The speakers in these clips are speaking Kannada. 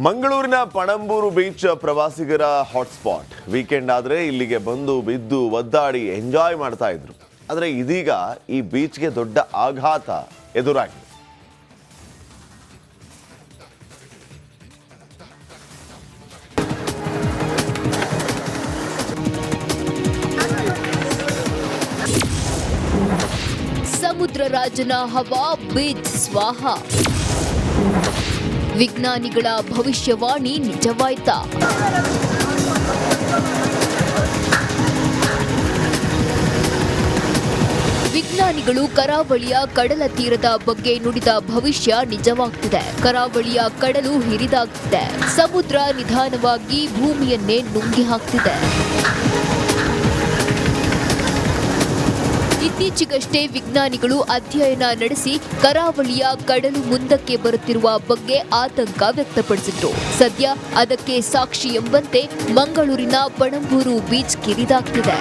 ಮಂಗಳೂರಿನ ಪಣಂಬೂರು ಬೀಚ್ ಪ್ರವಾಸಿಗರ ಹಾಟ್ಸ್ಪಾಟ್. ವೀಕೆಂಡ್ ಆದರೆ ಇಲ್ಲಿಗೆ ಬಂದು ಬಿದ್ದು ಒದ್ದಾಡಿ ಎಂಜಾಯ್ ಮಾಡ್ತಾ ಇದ್ರು. ಆದರೆ ಇದೀಗ ಈ ಬೀಚ್ಗೆ ದೊಡ್ಡ ಆಘಾತ ಎದುರಾಗಿದೆ. ಸಮುದ್ರ ರಾಜನ ಹವಾ ಬೀಚ್ ಸ್ವಾಹ. ವಿಜ್ಞಾನಿಗಳ ಭವಿಷ್ಯವಾಣಿ ನಿಜವಾಯ್ತಾ? ವಿಜ್ಞಾನಿಗಳು ಕರಾವಳಿಯ ಕಡಲ ತೀರದ ಬಗ್ಗೆ ನುಡಿದ ಭವಿಷ್ಯ ನಿಜವಾಗ್ತಿದೆ. ಕರಾವಳಿಯ ಕಡಲು ಹಿರಿದಾಗ್ತಿದೆ. ಸಮುದ್ರ ನಿಧಾನವಾಗಿ ಭೂಮಿಯನ್ನೇ ನುಂಗಿ ಹಾಕ್ತಿದೆ. ಇತ್ತೀಚೆಗಷ್ಟೇ ವಿಜ್ಞಾನಿಗಳು ಅಧ್ಯಯನ ನಡೆಸಿ ಕರಾವಳಿಯ ಕಡಲು ಮುಂದಕ್ಕೆ ಬರುತ್ತಿರುವ ಬಗ್ಗೆ ಆತಂಕ ವ್ಯಕ್ತಪಡಿಸಿದ್ರು. ಸದ್ಯ ಅದಕ್ಕೆ ಸಾಕ್ಷಿ ಎಂಬಂತೆ ಮಂಗಳೂರಿನ ಪಣಂಬೂರು ಬೀಚ್ ಕಿರಿದಾಗ್ತಿದೆ.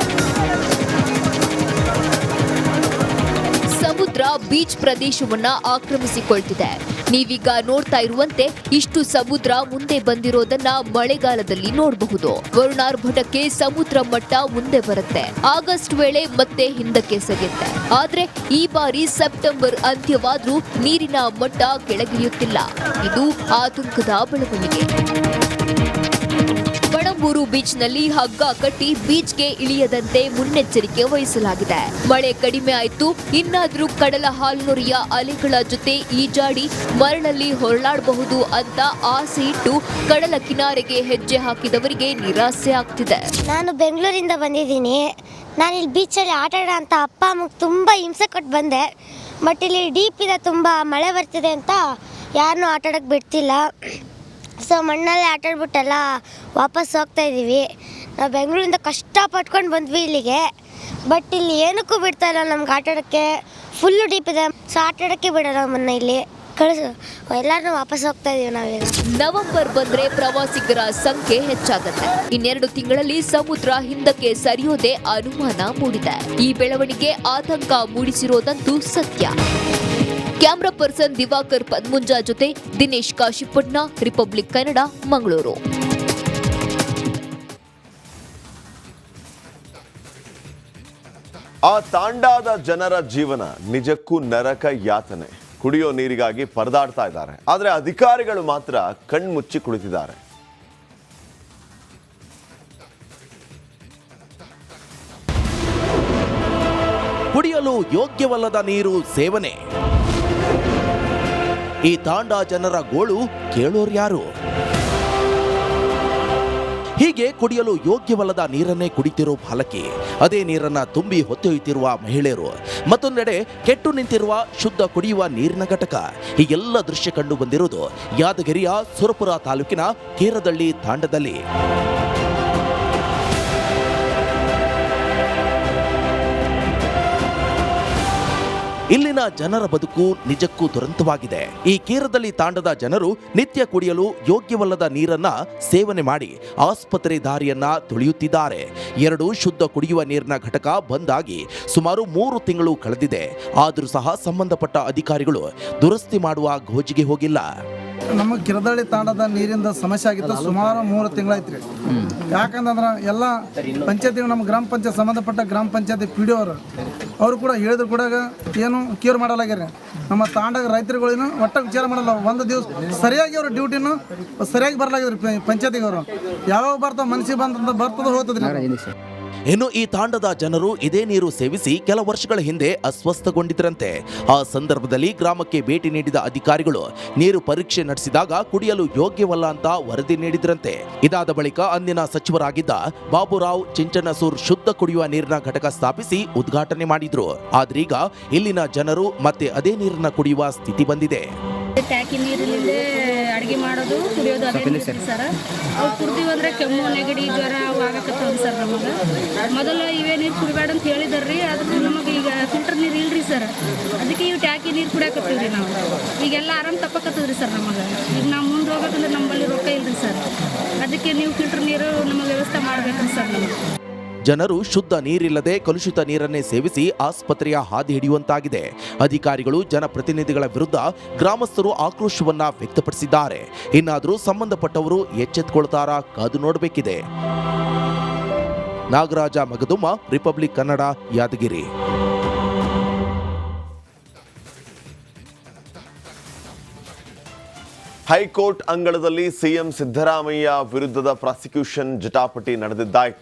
ಸಮುದ್ರ ಬೀಚ್ ಪ್ರದೇಶವನ್ನ ಆಕ್ರಮಿಸಿಕೊಳ್ತಿದೆ. ನೀವೀಗ ನೋಡ್ತಾ ಇರುವಂತೆ ಇಷ್ಟು ಸಮುದ್ರ ಮುಂದೆ ಬಂದಿರೋದನ್ನ ಮಳೆಗಾಲದಲ್ಲಿ ನೋಡಬಹುದು. ವರುಣಾರ್ಭಟಕ್ಕೆ ಸಮುದ್ರ ಮಟ್ಟ ಮುಂದೆ ಬರುತ್ತೆ. ಆಗಸ್ಟ್ ವೇಳೆ ಮತ್ತೆ ಹಿಂದಕ್ಕೆ ಸರಿಯುತ್ತೆ. ಆದ್ರೆ ಈ ಬಾರಿ ಸೆಪ್ಟೆಂಬರ್ ಅಂತ್ಯವಾದ್ರೂ ನೀರಿನ ಮಟ್ಟ ಕೆಳಗಿಳಿಯುತ್ತಿಲ್ಲ. ಇದು ಆತಂಕದ ಬೆಳವಣಿಗೆ. ಪಣಂಬೂರು ಬೀಚ್ನಲ್ಲಿ ಹಗ್ಗ ಕಟ್ಟಿ ಬೀಚ್ಗೆ ಇಳಿಯದಂತೆ ಮುನ್ನೆಚ್ಚರಿಕೆ ವಹಿಸಲಾಗಿದೆ. ಮಳೆ ಕಡಿಮೆ ಆಯ್ತು, ಇನ್ನಾದ್ರೂ ಕಡಲ ಹಾಲ್ನೊರೆಯ ಅಲೆಗಳ ಜೊತೆ ಈಜಾಡಿ ಮರಳಲ್ಲಿ ಹೊರಳಾಡಬಹುದು ಅಂತ ಆಸೆ ಇಟ್ಟು ಕಡಲ ಕಿನಾರೆಗೆ ಹೆಜ್ಜೆ ಹಾಕಿದವರಿಗೆ ನಿರಾಸೆ ಆಗ್ತಿದೆ. ನಾನು ಬೆಂಗಳೂರಿಂದ ಬಂದಿದ್ದೀನಿ. ನಾನು ಇಲ್ಲಿ ಬೀಚಲ್ಲಿ ಆಟ ಆಡೋ ಅಂತ ಅಪ್ಪ ಅಮ್ಮಗೆ ತುಂಬ ಹಿಂಸೆ ಕೊಟ್ಟು ಬಂದೆ. ಬಟ್ ಇಲ್ಲಿ ಡೀಪ್ ಇದೆ, ತುಂಬ ಮಳೆ ಬರ್ತಿದೆ ಅಂತ ಯಾರನ್ನೂ ಆಟ ಆಡೋಕ್ಕೆ ಬಿಡ್ತಿಲ್ಲ. ಸೊ ಮಣ್ಣಲ್ಲೇ ಆಟ ಆಡ್ಬಿಟ್ಟೆಲ್ಲ ವಾಪಸ್ ಹೋಗ್ತಾ ಇದ್ದೀವಿ. ನಾವು ಬೆಂಗಳೂರಿಂದ ಕಷ್ಟಪಟ್ಕೊಂಡು ಬಂದ್ವಿ ಇಲ್ಲಿಗೆ. ಬಟ್ ಇಲ್ಲಿ ಏನಕ್ಕೂ ಬಿಡ್ತಾ ಇಲ್ಲ ನಮ್ಗೆ ಆಟ ಆಡೋಕ್ಕೆ. ಫುಲ್ಲು ಡೀಪ್ ಇದೆ, ಸೊ ಆಟ ಆಡೋಕ್ಕೆ ಬಿಡೋಲ್ಲ ನಮ್ಮನ್ನ ಇಲ್ಲಿ ಕಳಿಸು. ಎಲ್ಲರೂ ವಾಪಸ್ ಹೋಗ್ತಾ ಇದೀವಿ ನಾವೀಗ. ನವೆಂಬರ್ ಬಂದ್ರೆ ಪ್ರವಾಸಿಗರ ಸಂಖ್ಯೆ ಹೆಚ್ಚಾಗುತ್ತೆ. ಇನ್ನೆರಡು ತಿಂಗಳಲ್ಲಿ ಸಮುದ್ರ ಹಿಂದಕ್ಕೆ ಸರಿಯೋದೇ ಅನುಮಾನ ಮೂಡಿದೆ. ಈ ಬೆಳವಣಿಗೆ ಆತಂಕ ಮೂಡಿಸಿರೋದಂತೂ ಸತ್ಯ. ಕ್ಯಾಮ್ರಾ ಪರ್ಸನ್ ದಿವಾಕರ್ ಪದ್ಮುಂಜ ಜೊತೆ ದಿನೇಶ್ ಕಾಶಿಪಟ್ನ, ರಿಪಬ್ಲಿಕ್ ಕನ್ನಡ, ಮಂಗಳೂರು. ಆ ತಾಂಡಾದ ಜನರ ಜೀವನ ನಿಜಕ್ಕೂ ನರಕ ಯಾತನೆ. ಕುಡಿಯೋ ನೀರಿಗಾಗಿ ಪರದಾಡ್ತಾ ಇದ್ದಾರೆ. ಆದರೆ ಅಧಿಕಾರಿಗಳು ಮಾತ್ರ ಕಣ್ಮುಚ್ಚಿ ಕುಳಿತಿದ್ದಾರೆ. ಕುಡಿಯಲು ಯೋಗ್ಯವಲ್ಲದ ನೀರು ಸೇವನೆ. ಈ ತಾಂಡ ಜನರ ಗೋಳು ಕೇಳೋರ್ಯಾರು? ಹೀಗೆ ಕುಡಿಯಲು ಯೋಗ್ಯವಲ್ಲದ ನೀರನ್ನೇ ಕುಡಿತಿರೋ ಬಾಲಕಿ, ಅದೇ ನೀರನ್ನ ತುಂಬಿ ಹೊತ್ತೊಯ್ಯುತ್ತಿರುವ ಮಹಿಳೆಯರು, ಮತ್ತೊಂದೆಡೆ ಕೆಟ್ಟು ನಿಂತಿರುವ ಶುದ್ಧ ಕುಡಿಯುವ ನೀರಿನ ಘಟಕ. ಹೀಗೆಲ್ಲ ದೃಶ್ಯ ಕಂಡು ಬಂದಿರುವುದು ಯಾದಗಿರಿಯ ಸುರಪುರ ತಾಲೂಕಿನ ಕೇರದಳ್ಳಿ ತಾಂಡದಲ್ಲಿ. ಇಲ್ಲಿನ ಜನರ ಬದುಕು ನಿಜಕ್ಕೂ ದುರಂತವಾಗಿದೆ. ಈ ಕೇರದಲ್ಲಿ ತಾಂಡದ ಜನರು ನಿತ್ಯ ಕುಡಿಯಲು ಯೋಗ್ಯವಲ್ಲದ ನೀರನ್ನ ಸೇವನೆ ಮಾಡಿ ಆಸ್ಪತ್ರೆ ದಾರಿಯನ್ನ ತುಳಿಯುತ್ತಿದ್ದಾರೆ. 2 ಶುದ್ಧ ಕುಡಿಯುವ ನೀರಿನ ಘಟಕ ಬಂದಾಗಿ ಸುಮಾರು 3 ತಿಂಗಳು ಕಳೆದಿದೆ. ಆದರೂ ಸಹ ಸಂಬಂಧಪಟ್ಟ ಅಧಿಕಾರಿಗಳು ದುರಸ್ತಿ ಮಾಡುವ ಗೋಜಿಗೆ ಹೋಗಿಲ್ಲ. ನಮ್ಮ ಕಿರದಳ್ಳಿ ತಾಂಡದ ನೀರಿಂದ ಸಮಸ್ಯೆ ಆಗಿತ್ತು. ಸುಮಾರು 3 ತಿಂಗಳಾಯ್ತು ರೀ. ಯಾಕಂತಂದ್ರೆ ಎಲ್ಲ ಪಂಚಾಯತಿ, ನಮ್ಮ ಗ್ರಾಮ ಪಂಚಾಯತ್ ಸಂಬಂಧಪಟ್ಟ ಗ್ರಾಮ ಪಂಚಾಯತಿ PDO ಅವರು ಕೂಡ ಹೇಳಿದ್ರು ಕೂಡ ಏನು ಕೇರ್ ಮಾಡಲಾಗ್ಯಾರ. ನಮ್ಮ ತಾಂಡಾಗ ರೈತರುಗಳೇನು ಒಟ್ಟ ವಿಚಾರ ಮಾಡಲ್ಲ. ಒಂದು ದಿವಸ ಸರಿಯಾಗಿ ಅವ್ರ ಡ್ಯೂಟಿನೂ ಸರಿಯಾಗಿ ಬರಲಾಗಿದ್ರಿ ಪಂಚಾಯತಿಗೆ. ಅವರು ಯಾವಾಗ ಬರ್ತಾವ ಮನಸ್ಸಿಗೆ ಬಂತ ಬರ್ತದ ಹೋಗ್ತದ್ರಿ. ಇನ್ನು ಈ ತಾಂಡದ ಜನರು ಇದೇ ನೀರು ಸೇವಿಸಿ ಕೆಲ ವರ್ಷಗಳ ಹಿಂದೆ ಅಸ್ವಸ್ಥಗೊಂಡಿದ್ರಂತೆ. ಆ ಸಂದರ್ಭದಲ್ಲಿ ಗ್ರಾಮಕ್ಕೆ ಭೇಟಿ ನೀಡಿದ ಅಧಿಕಾರಿಗಳು ನೀರು ಪರೀಕ್ಷೆ ನಡೆಸಿದಾಗ ಕುಡಿಯಲು ಯೋಗ್ಯವಲ್ಲ ಅಂತ ವರದಿ ನೀಡಿದ್ರಂತೆ. ಇದಾದ ಬಳಿಕ ಅಂದಿನ ಸಚಿವರಾಗಿದ್ದ ಬಾಬುರಾವ್ ಚಿಂಚನಸೂರ್ ಶುದ್ಧ ಕುಡಿಯುವ ನೀರಿನ ಘಟಕ ಸ್ಥಾಪಿಸಿ ಉದ್ಘಾಟನೆ ಮಾಡಿದ್ರು. ಆದ್ರೀಗ ಇಲ್ಲಿನ ಜನರು ಮತ್ತೆ ಅದೇ ನೀರನ್ನ ಕುಡಿಯುವ ಸ್ಥಿತಿ ಬಂದಿದೆ. ಟ್ಯಾಕಿ ನೀರಿನಿಂದ ಅಡುಗೆ ಮಾಡೋದು ಕುಡಿಯೋದು ಅದೇ ಸರ್. ಅವು ಕುಡ್ತೀವಿ ಅಂದ್ರೆ ಕೆಮ್ಮು ನೆಗಡಿ ಜ್ವರ ಅವು ಆಗಕತ್ತಾವ ಸರ್. ನಮಗೆ ಮೊದಲು ಇವೇ ನೀರು ಕುಡಿಬೇಡ ಅಂತ ಹೇಳಿದಾರ್ರಿ. ಅದಕ್ಕೆ ನಮಗೆ ಈಗ ಫಿಲ್ಟರ್ ನೀರು ಇಲ್ರಿ ಸರ್. ಅದಕ್ಕೆ ಇವು ಟ್ಯಾಕಿ ನೀರು ಕುಡಿಯಾಕತ್ತೀವಿ ರೀ ನಾವು. ಈಗೆಲ್ಲ ಆರಾಮ್ ತಪ್ಪಕತ್ತದ್ರಿ ಸರ್ ನಮಗೆ. ಈಗ ನಾವು ಮುಂದೆ ಹೋಗ್ಬೇಕಂದ್ರೆ ನಮ್ಮಲ್ಲಿ ರೊಕ್ಕ ಇಲ್ರಿ ಸರ್. ಅದಕ್ಕೆ ನೀವು ಫಿಲ್ಟರ್ ನೀರು ನಮ್ಮ ವ್ಯವಸ್ಥೆ ಮಾಡ್ಬೇಕ್ರಿ ಸರ್. ನಮಗೆ ಜನರು ಶುದ್ಧ ನೀರಿಲ್ಲದೆ ಕಲುಷಿತ ನೀರನ್ನೇ ಸೇವಿಸಿ ಆಸ್ಪತ್ರೆಯ ಹಾದಿ ಹಿಡಿಯುವಂತಾಗಿದೆ. ಅಧಿಕಾರಿಗಳು ಜನಪ್ರತಿನಿಧಿಗಳ ವಿರುದ್ಧ ಗ್ರಾಮಸ್ಥರು ಆಕ್ರೋಶವನ್ನ ವ್ಯಕ್ತಪಡಿಸಿದ್ದಾರೆ. ಇನ್ನಾದರೂ ಸಂಬಂಧಪಟ್ಟವರು ಎಚ್ಚೆತ್ತುಕೊಳ್ತಾರಾ ಕಾದು ನೋಡಬೇಕಿದೆ. ನಾಗರಾಜ ಮಗದುಮ್ಮ, ರಿಪಬ್ಲಿಕ್ ಕನ್ನಡ, ಯಾದಗಿರಿ. ಹೈಕೋರ್ಟ್ ಅಂಗಳದಲ್ಲಿ ಸಿಎಂ ಸಿದ್ದರಾಮಯ್ಯ ವಿರುದ್ಧದ ಪ್ರಾಸಿಕ್ಯೂಷನ್ ಜಟಾಪಟಿ ನಡೆದಿದ್ದಾಯಿತು.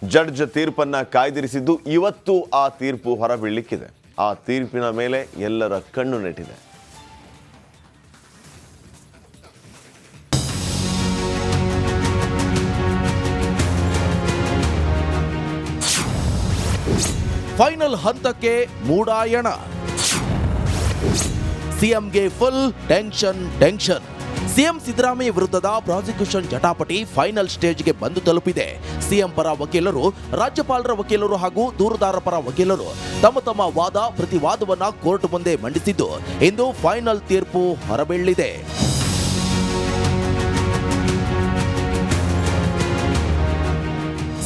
ಜಡ್ಜ್ ತೀರ್ಪನ್ನ ಕಾಯ್ದಿರಿಸಿದ್ದು ಇವತ್ತು ಆ ತೀರ್ಪು ಹೊರಬೀಳಲಿಕ್ಕಿದೆ. ಆ ತೀರ್ಪಿನ ಮೇಲೆ ಎಲ್ಲರ ಕಣ್ಣು ನೆಟ್ಟಿದೆ. ಫೈನಲ್ ಹಂತಕ್ಕೆ ಮೂಡಾಯಣ. ಸಿಎಂಗೆ ಫುಲ್ ಟೆನ್ಷನ್. ಸಿಎಂ ಸಿದ್ದರಾಮಯ್ಯ ವಿರುದ್ಧದ ಪ್ರಾಸಿಕ್ಯೂಷನ್ ಜಟಾಪಟಿ ಫೈನಲ್ ಸ್ಟೇಜ್ಗೆ ಬಂದು ತಲುಪಿದೆ. ಸಿಎಂ ಪರ ವಕೀಲರು, ರಾಜ್ಯಪಾಲರ ವಕೀಲರು ಹಾಗೂ ದೂರುದಾರರ ಪರ ವಕೀಲರು ತಮ್ಮ ವಾದ ಪ್ರತಿವಾದವನ್ನ ಕೋರ್ಟ್ ಮುಂದೆ ಮಂಡಿಸಿದ್ದು ಇಂದು ಫೈನಲ್ ತೀರ್ಪು ಹೊರಬೀಳಲಿದೆ.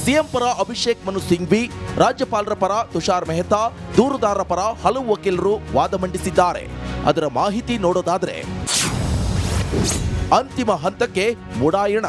ಸಿಎಂ ಪರ ಅಭಿಷೇಕ್ ಮನು ಸಿಂಘ್ವಿ, ರಾಜ್ಯಪಾಲರ ಪರ ತುಷಾರ್ ಮೆಹ್ತಾ, ದೂರುದಾರರ ಪರ ಹಲವು ವಕೀಲರು ವಾದ ಮಂಡಿಸಿದ್ದಾರೆ. ಅದರ ಮಾಹಿತಿ ನೋಡೋದಾದ್ರೆ, ಅಂತಿಮ ಹಂತಕ್ಕೆ ಮೂಡಾಯಣ.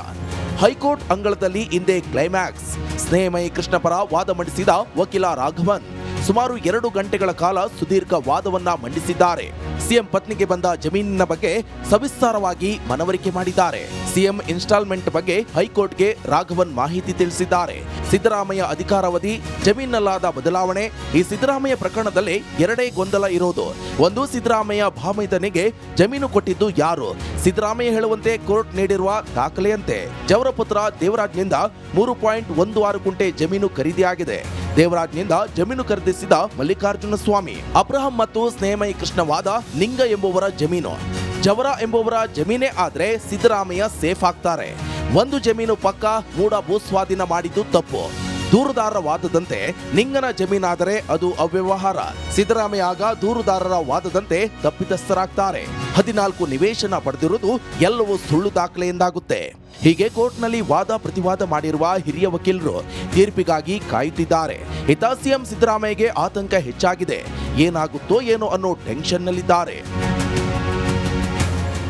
ಹೈಕೋರ್ಟ್ ಅಂಗಳದಲ್ಲಿ ಇಂದೇ ಕ್ಲೈಮ್ಯಾಕ್ಸ್. ಸ್ನೇಹಮಯಿ ಕೃಷ್ಣ ಪರ ವಾದ ಮಂಡಿಸಿದ ವಕೀಲ ರಾಘವನ್ ಸುಮಾರು 2 ಗಂಟೆಗಳ ಕಾಲ ಸುದೀರ್ಘ ವಾದವನ್ನ ಮಂಡಿಸಿದ್ದಾರೆ. ಸಿಎಂ ಪತ್ನಿಗೆ ಬಂದ ಜಮೀನಿನ ಬಗ್ಗೆ ಸವಿಸ್ತಾರವಾಗಿ ಮನವರಿಕೆ ಮಾಡಿದ್ದಾರೆ. ಸಿಎಂ ಇನ್ಸ್ಟಾಲ್ಮೆಂಟ್ ಬಗ್ಗೆ ಹೈಕೋರ್ಟ್ಗೆ ರಾಘವನ್ ಮಾಹಿತಿ ತಿಳಿಸಿದ್ದಾರೆ. ಸಿದ್ದರಾಮಯ್ಯ ಅಧಿಕಾರಾವಧಿ, ಜಮೀನಲ್ಲಾದ ಬದಲಾವಣೆ, ಈ ಸಿದ್ದರಾಮಯ್ಯ ಪ್ರಕರಣದಲ್ಲಿ 2 ಗೊಂದಲ ಇರೋದು. ಒಂದು, ಸಿದ್ದರಾಮಯ್ಯ ಭಾಮೈದನಿಗೆ ಜಮೀನು ಕೊಟ್ಟಿದ್ದು ಯಾರು? ಸಿದ್ದರಾಮಯ್ಯ ಹೇಳುವಂತೆ ಕೋರ್ಟ್ ನೀಡಿರುವ ದಾಖಲೆಯಂತೆ ಜವರ ಪುತ್ರ ದೇವರಾಜ್ನಿಂದ 3.16 ಗುಂಟೆ ಜಮೀನು ಖರೀದಿಯಾಗಿದೆ. ದೇವರಾಜ್ನಿಂದ ಜಮೀನು ಖರೀದಿಸಿದ ಮಲ್ಲಿಕಾರ್ಜುನ ಸ್ವಾಮಿ. ಅಬ್ರಹಂ ಮತ್ತು ಸ್ನೇಹಮಯಿ ಕೃಷ್ಣ ವಾದ ನಿಂಗ ಎಂಬುವರ ಜಮೀನು. ಜವರ ಎಂಬುವರ ಜಮೀನೇ ಆದ್ರೆ ಸಿದ್ದರಾಮಯ್ಯ ಸೇಫ್ ಆಗ್ತಾರೆ. ಒಂದು ಜಮೀನು ಪಕ್ಕ, ಮೂಡ ಭೂಸ್ವಾಧೀನ ಮಾಡಿದ್ದು ತಪ್ಪು. ದೂರುದಾರರ ವಾದದಂತೆ ನಿಂಗನ ಜಮೀನಾದರೆ ಅದು ಅವ್ಯವಹಾರ. ಸಿದ್ದರಾಮಯ್ಯ ಆಗ ದೂರುದಾರರ ವಾದದಂತೆ ತಪ್ಪಿತಸ್ಥರಾಗ್ತಾರೆ. 14 ನಿವೇಶನ ಪಡೆದಿರುವುದು ಎಲ್ಲವೂ ಸುಳ್ಳು ದಾಖಲೆ ಎಂದಾಗುತ್ತೆ. ಹೀಗೆ ಕೋರ್ಟ್ನಲ್ಲಿ ವಾದ ಪ್ರತಿವಾದ ಮಾಡಿರುವ ಹಿರಿಯ ವಕೀಲರು ತೀರ್ಪಿಗಾಗಿ ಕಾಯುತ್ತಿದ್ದಾರೆ. ಇತ್ತ ಸಿಎಂ ಸಿದ್ದರಾಮಯ್ಯಗೆ ಆತಂಕ ಹೆಚ್ಚಾಗಿದೆ. ಏನಾಗುತ್ತೋ ಏನೋ ಅನ್ನೋ ಟೆನ್ಷನ್ನಲ್ಲಿದ್ದಾರೆ.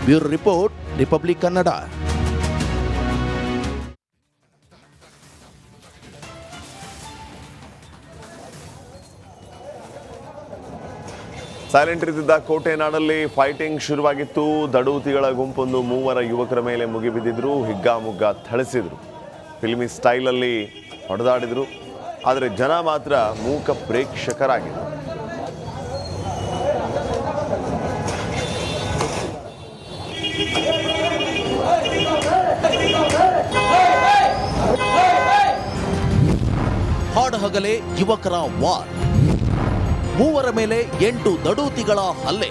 Bureau report, republic Kannada. Silent ಇದ್ದಿದ್ದ ಕೋಟೆನಾಡಲ್ಲಿ ಫೈಟಿಂಗ್ ಶುರುವಾಗಿತ್ತು. ದಡೂತಿಗಳ ಗುಂಪೊಂದು 3 ಯುವಕರ ಮೇಲೆ ಮುಗಿಬಿದ್ದಿದ್ರು, ಹಿಗ್ಗಾಮುಗ್ಗಾ ಥಳಿಸಿದ್ರು, ಫಿಲ್ಮಿ ಸ್ಟೈಲಲ್ಲಿ ಹೊಡೆದಾಡಿದ್ರು. ಆದರೆ ಜನ ಮಾತ್ರ ಮೂಕ ಪ್ರೇಕ್ಷಕರಾಗಿದ್ದರು. ಹಾಡಹಗಲೇ ಯುವಕರ ವಾರ್, 3 ಮೇಲೆ 8 ದಡೂತಿಗಳ ಹಲ್ಲೆ.